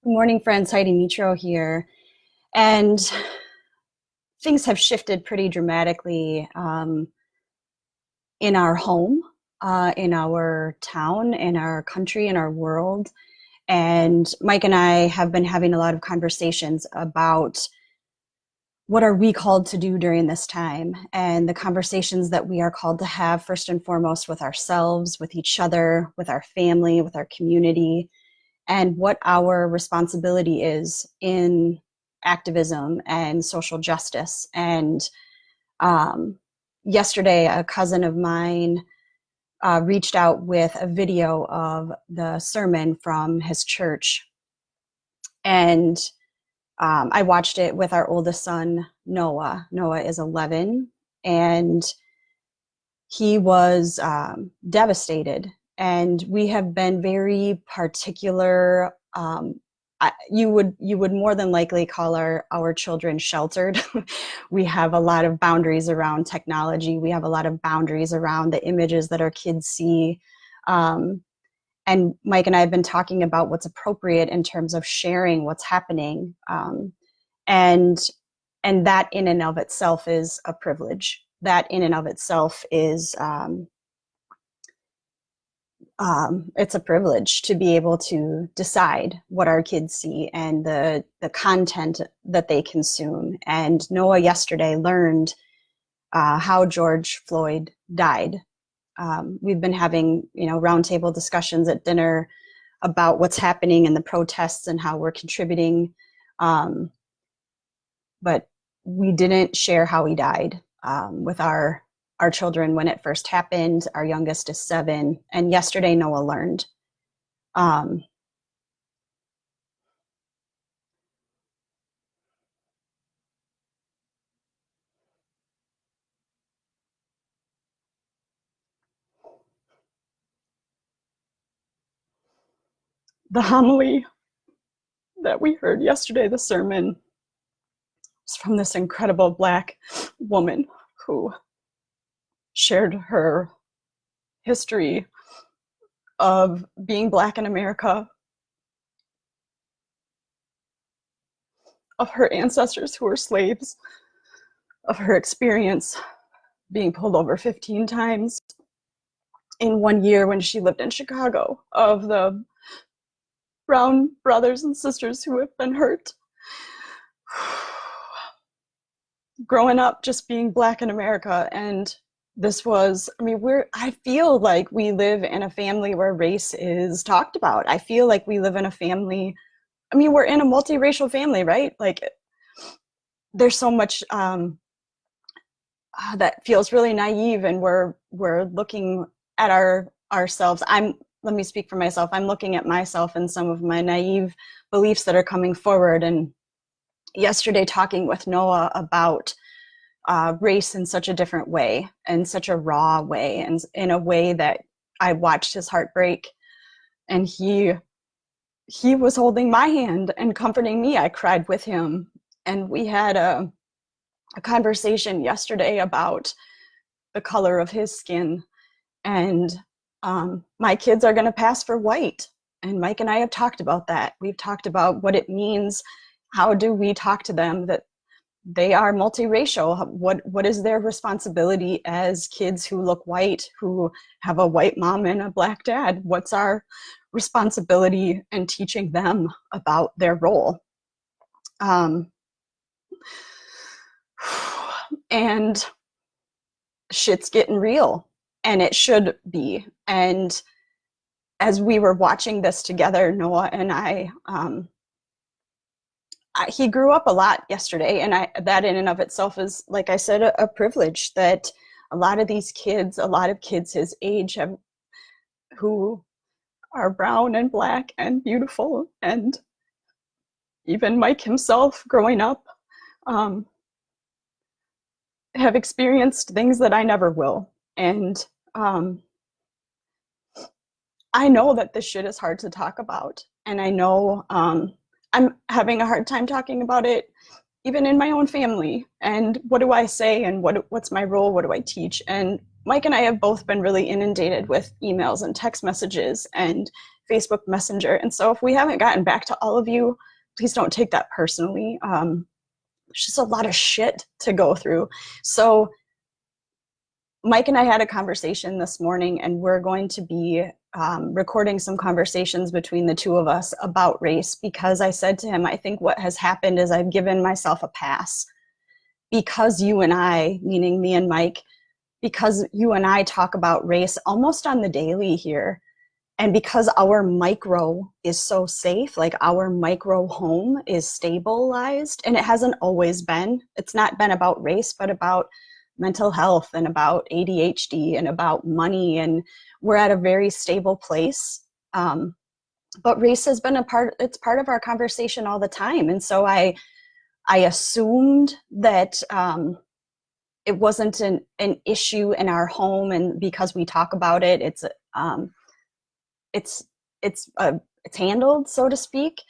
Good morning, friends. Heidi Mitro here. And things have shifted pretty dramatically in our home, in our town, in our country, in our world. And Mike and I have been having a lot of conversations about what are we called to do during this time, and the conversations that we are called to have first and foremost with ourselves, with each other, with our family, with our community, and what our responsibility is in activism and social justice. And yesterday, a cousin of mine reached out with a video of the sermon from his church. And I watched it with our oldest son, Noah. Noah is 11, and he was devastated. And we have been very particular. You would more than likely call our children sheltered. We have a lot of boundaries around technology. We have a lot of boundaries around the images that our kids see. And Mike and I have been talking about what's appropriate in terms of sharing what's happening. And that in and of itself is a privilege. That in and of itself is, it's a privilege to be able to decide what our kids see and the content that they consume. And Noah yesterday learned how George Floyd died. We've been having, roundtable discussions at dinner about what's happening in the protests and how we're contributing. But we didn't share how he died with our children when it first happened. Our youngest is 7, and yesterday Noah learned. The homily that we heard yesterday, the sermon, was from this incredible Black woman who shared her history of being Black in America, of her ancestors who were slaves, of her experience being pulled over 15 times in 1 year when she lived in Chicago, of the brown brothers and sisters who have been hurt. Growing up just being Black in America, and this was, I feel like we live in a family where race is talked about. I feel like we live in a family, we're in a multiracial family, right? Like, there's so much that feels really naive, and we're looking at ourselves. Let me speak for myself. I'm looking at myself and some of my naive beliefs that are coming forward. And yesterday, talking with Noah about race in such a different way, in such a raw way, and in a way that I watched his heart break. And he was holding my hand and comforting me. I cried with him. And we had a conversation yesterday about the color of his skin. And my kids are going to pass for white. And Mike and I have talked about that. We've talked about what it means. How do we talk to them that they are multiracial? What is their responsibility as kids who look white, who have a white mom and a Black dad? What's our responsibility in teaching them about their role? And shit's getting real, and it should be. And as we were watching this together, Noah and I, he grew up a lot yesterday, and that in and of itself is, like I said, a privilege that a lot of kids his age who are brown and Black and beautiful, and even Mike himself growing up, have experienced things that I never will. And I know that this shit is hard to talk about. And I know I'm having a hard time talking about it, even in my own family. And what do I say? And what's my role? What do I teach? And Mike and I have both been really inundated with emails and text messages and Facebook Messenger. And so if we haven't gotten back to all of you, please don't take that personally. There's just a lot of shit to go through. So Mike and I had a conversation this morning, and we're going to be recording some conversations between the two of us about race, because I said to him, I think what has happened is I've given myself a pass because you and I, meaning me and Mike, because you and I talk about race almost on the daily here. And because our micro is so safe, like our micro home is stabilized, and it hasn't always been. It's not been about race, but about mental health and about ADHD and about money. And we're at a very stable place. But race has been it's part of our conversation all the time. And so I assumed that it wasn't an issue in our home, and because we talk about it, it's handled, so to speak.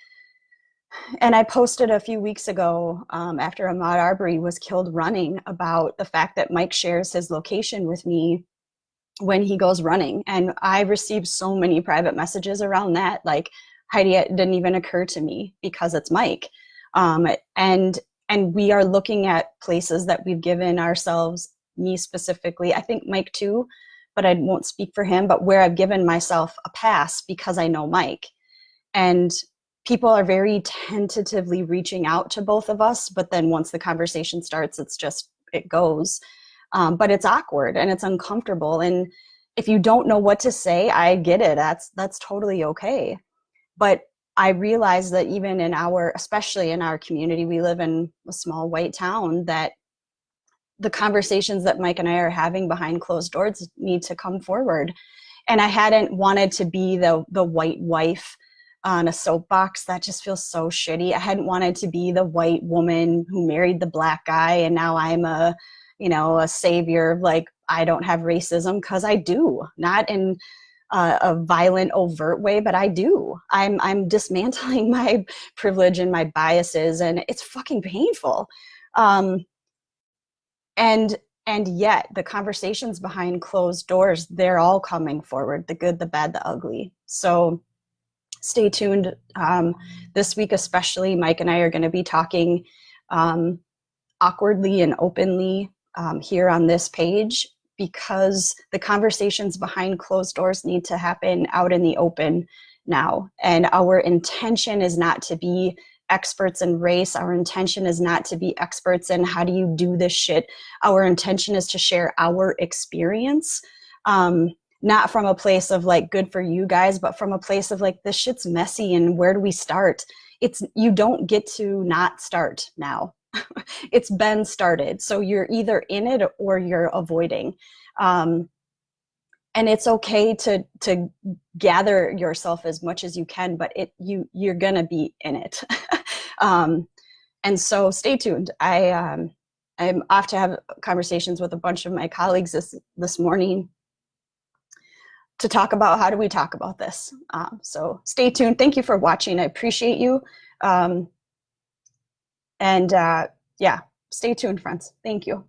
And I posted a few weeks ago after Ahmaud Arbery was killed running about the fact that Mike shares his location with me when he goes running. And I received so many private messages around that, like, Heidi, it didn't even occur to me because it's Mike. And we are looking at places that we've given ourselves, me specifically, I think Mike too, but I won't speak for him, but where I've given myself a pass because I know Mike. And people are very tentatively reaching out to both of us, but then once the conversation starts, it goes. But it's awkward and it's uncomfortable. And if you don't know what to say, I get it. That's totally okay. But I realize that even especially in our community, we live in a small white town, that the conversations that Mike and I are having behind closed doors need to come forward. And I hadn't wanted to be the white wife on a soapbox. That just feels so shitty. I hadn't wanted to be the white woman who married the black guy, and now I'm a savior. Like, I don't have racism, because I do, not in a violent, overt way, but I do. I'm dismantling my privilege and my biases, and it's fucking painful. And yet the conversations behind closed doors, they're all coming forward, the good, the bad, the ugly. So stay tuned. This week especially, Mike and I are going to be talking awkwardly and openly here on this page, because the conversations behind closed doors need to happen out in the open now. And our intention is not to be experts in race. Our intention is not to be experts in how do you do this shit. Our intention is to share our experience, not from a place of like, good for you guys, but from a place of like, this shit's messy and where do we start? You don't get to not start now. It's been started. So you're either in it or you're avoiding. And it's okay to gather yourself as much as you can, but you're gonna be in it. And so stay tuned. I'm off to have conversations with a bunch of my colleagues this morning to talk about how do we talk about this. So stay tuned. Thank you for watching. I appreciate you. Yeah, stay tuned, friends. Thank you.